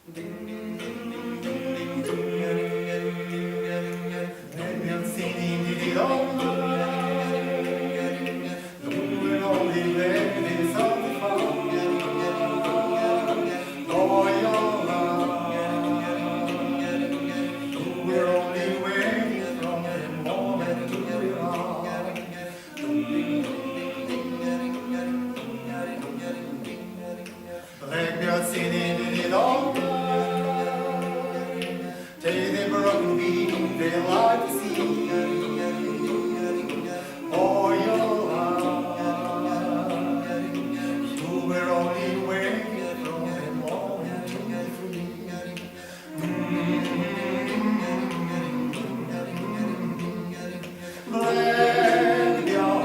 Nel seni di Roma, dove non li vedi soldi fa, Loyola, we're only waiting from the moment to be wrong. Ragazzi di Roma, take the broken beat, they like to see. Oh, your love, you were only waiting from the moment to be free. Let your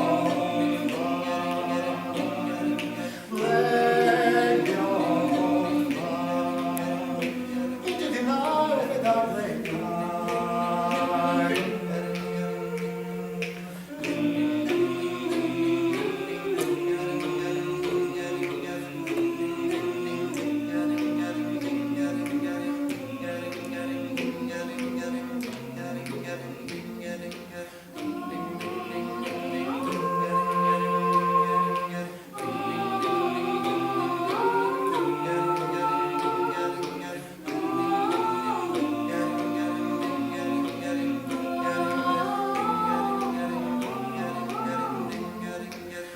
let your love into the night without late night.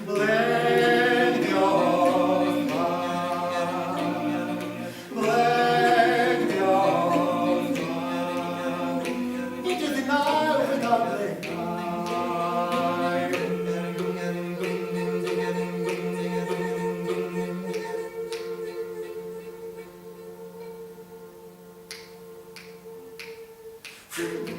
Let your love, let your love into the night without late night. Free